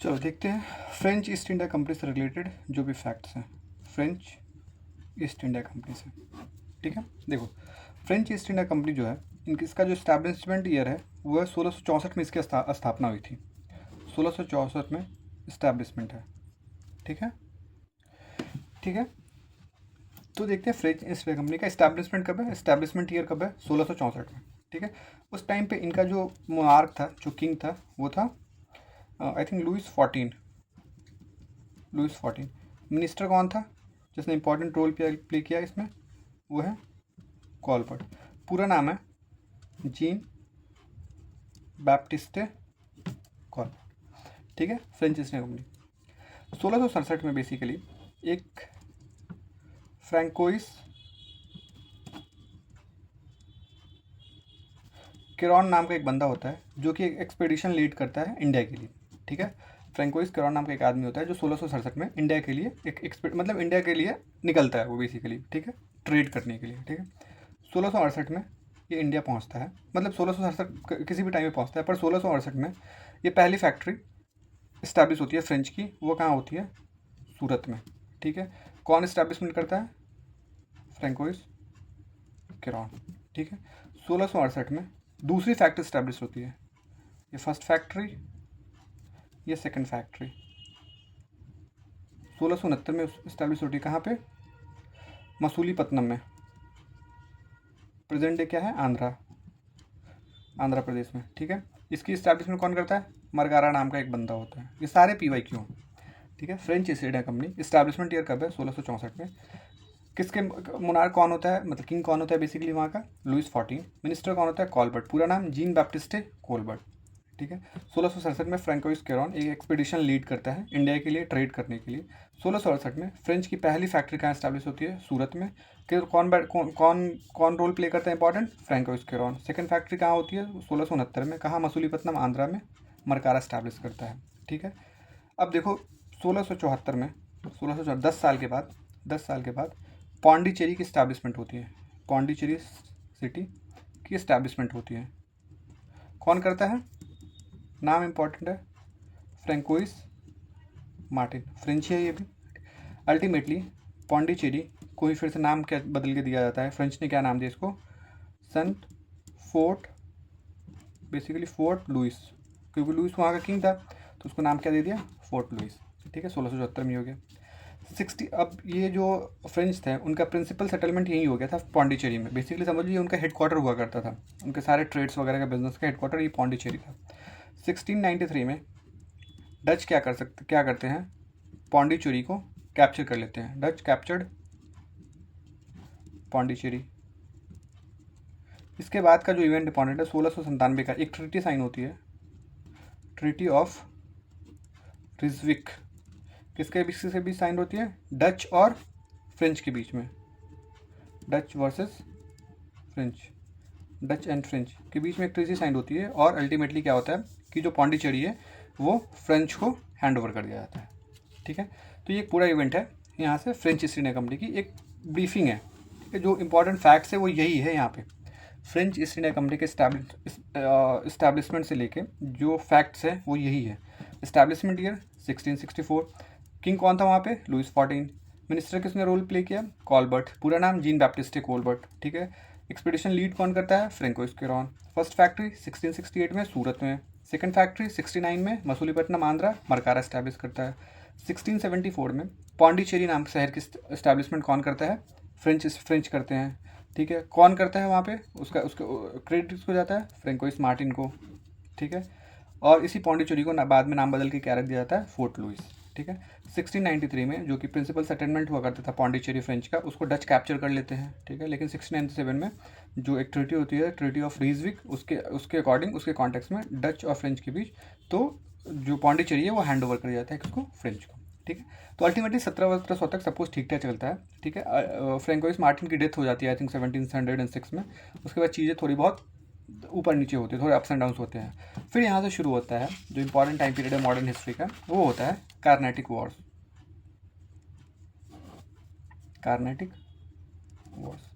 चलो देखते हैं फ्रेंच ईस्ट इंडिया कंपनी से रिलेटेड जो भी फैक्ट्स हैं फ्रेंच ईस्ट इंडिया कंपनी से। ठीक है, देखो फ्रेंच ईस्ट इंडिया कंपनी जो है इसका जो इस्टेब्लिशमेंट ईयर है वो है 1664 में इसकी स्थापना हुई थी। 1664 में इस्टेब्लिशमेंट है। ठीक है, ठीक है। तो देखते हैं फ्रेंच ईस्ट इंडिया कंपनी का इस्टेब्लिशमेंट कब है, इस्टेब्लिशमेंट ईयर कब है, 1664 में। ठीक है, उस टाइम पे इनका जो मोनार्क था, जो किंग था, वो था आई थिंक लुइस 14। मिनिस्टर कौन था जिसने इंपॉर्टेंट रोल प्ले किया इसमें, वो है कॉलबर्ट। पूरा नाम है जीन बैप्टिस्टे कॉलबर्ट। ठीक है, फ्रेंच ईस्ट इंडिया कंपनी 1667 में बेसिकली एक फ्रैंकोइस केरॉन नाम का एक बंदा होता है जो कि एक एक्सपेडिशन लीड करता है इंडिया के लिए। ठीक है, फ्रैंकोइस केरॉन नाम का एक आदमी होता है जो 1667 में इंडिया के लिए मतलब इंडिया के लिए निकलता है वो बेसिकली। ठीक है, ट्रेड करने के लिए। ठीक है, 1668 में ये इंडिया पहुंचता है, मतलब 1667 किसी भी टाइम में पहुंचता है, पर 1668 में ये पहली फैक्ट्री इस्टेब्लिश होती है फ्रेंच की। वो कहाँ होती है, सूरत में। ठीक है, कौन इस्टेब्लिशमेंट करता है, फ्रैंकोइस केरॉन। ठीक है, 1668 में दूसरी फैक्ट्री इस्टेब्लिश होती है, ये फर्स्ट फैक्ट्री, ये सेकंड फैक्ट्री। 1669 में इस्टेब्लिश होती है, कहाँ पे, मसूलीपट्टनम में। प्रेजेंट डे क्या है, आंध्र प्रदेश में। ठीक है, इसकी इस्टेब्लिशमेंट कौन करता है, मरगारा नाम का एक बंदा होता है। ये सारे PYQ। ठीक है, French east India company establishment year कब है, 1664 में। किसके मोनार्क कौन होता है, मतलब किंग कौन होता है बेसिकली वहाँ का, लुइस 14। मिनिस्टर कौन होता है, कॉलबर्ट। पूरा नाम जीन बैप्टिस्टे कोलबर्ट। ठीक है, 1667 में फ्रैंकोइस केरॉन एक एक्सपीडिशन लीड करता है इंडिया के लिए ट्रेड करने के लिए। 1668 में फ्रेंच की पहली फैक्ट्री कहाँ स्टैब्लिश होती है, सूरत में। कौन रोल प्ले करता है important, François Kieron. Second factory कहाँ होती है, 1669 में, कहाँ, मसूलीपट्टनम आंध्रा में, मरकारा स्टैब्लिश करता है। ठीक है, अब देखो 1674 में 10 साल के बाद पौंडीचेरी की स्टैब्लिशमेंट होती है। पौंडीचेरी सिटी की इस्टेब्लिशमेंट होती है। कौन करता है, नाम इंपॉर्टेंट है, फ्रैंकोइस मार्टिन, फ्रेंच है ये भी। अल्टीमेटली पौंडीचेरी को ही फिर से नाम क्या बदल के दिया जाता है, फ्रेंच ने क्या नाम दिया इसको, Saint Fort, basically Fort Louis, क्योंकि लुइस वहाँ का किंग था तो उसको नाम क्या दे दिया, फोर्ट लुइस। ठीक है, 1674 में हो गया। 60 अब ये जो फ्रेंच थे उनका प्रिंसिपल सेटलमेंट यही हो गया था पौंडीचेरी में। बेसिकली समझ लीजिए उनका हेडक्वार्टर हुआ करता था, उनके सारे ट्रेड्स वगैरह का बिजनेस का हेडक्वार्टर ये पौंडीचेरी था। 1693 में डच क्या करते हैं, पौंडीचेरी को कैप्चर कर लेते हैं। Dutch captured Pondicherry. इसके बाद का जो इवेंट इंपॉर्टेंट है, 1697 का एक ट्रीटी साइन होती है, ट्रीटी ऑफ रिजविक। किसके बीच से भी साइन होती है, डच और फ्रेंच के बीच में, Dutch versus French, Dutch and French के बीच में एक ट्रीटी साइन होती है। और अल्टीमेटली क्या होता है कि जो पौंडीचेरी है वो फ्रेंच को हैंड ओवर कर दिया जाता है। ठीक है, तो ये एक पूरा इवेंट है, यहाँ से फ्रेंच ईस्ट इंडिया कंपनी की एक ब्रीफिंग है। ठीक है, जो इंपॉर्टेंट फैक्ट्स है वो यही है यहाँ पे, फ्रेंच ईस्ट इंडिया कंपनी के इस्टेब्लिशमेंट से लेके जो फैक्ट्स है वो यही है। इस्टेब्लिशमेंट ईयर 1664, किंग कौन था वहाँ पे, लुइस 14। मिनिस्टर किसने रोल प्ले किया, कॉलबर्ट। पूरा नाम जीन बैप्टिस्टे कोलबर्ट। ठीक है, एक्सपीडिशन लीड कौन करता है, फ्रैंकोइस केरॉन। फर्स्ट फैक्ट्री 1668 में सूरत में, सेकंड फैक्ट्री 69 में मसूलीपट्टनम आंध्रा, मरकारा इस्टेब्लिश करता है। 1674 में पौंडीचेरी नाम के शहर की इस्टेब्लिशमेंट कौन करता है, फ्रेंच करते हैं। ठीक है, कौन करता है वहाँ पे, उसका क्रेडिट किसको जाता है, फ्रैंकोइस मार्टिन को। ठीक है, और इसी पौंडीचेरी को बाद में नाम बदल के क्या रख दिया जाता है, फोर्ट लुइस। ठीक है, 1693 में जो कि प्रिंसिपल सेटलमेंट हुआ करता था पौंडीचेरी फ्रेंच का, उसको डच कैप्चर कर लेते हैं। ठीक है, लेकिन 1697 में जो एक ट्रीटी होती है, ट्रीटी ऑफ रीजविक, उसके अकॉर्डिंग, उसके कॉन्टेक्स्ट में डच और फ्रेंच के बीच, तो जो पौंडीचेरी है वो हैंड ओवर कर जाता है किसको, फ्रेंच को। ठीक है, तो अल्टीमेटली 1700 तक सपोज ठीक ठाक चलता है। ठीक है, फ्रैंकोइस मार्टिन की डेथ हो जाती है आई थिंक 1706 में। उसके बाद चीज़ें थोड़ी बहुत ऊपर नीचे होते हैं, थोड़े अप्स एंड डाउन्स होते हैं। फिर यहाँ से शुरू होता है जो इंपॉर्टेंट टाइम पीरियड है मॉडर्न हिस्ट्री का, वो होता है कार्नेटिक वॉर्स। कार्नेटिक वॉर्स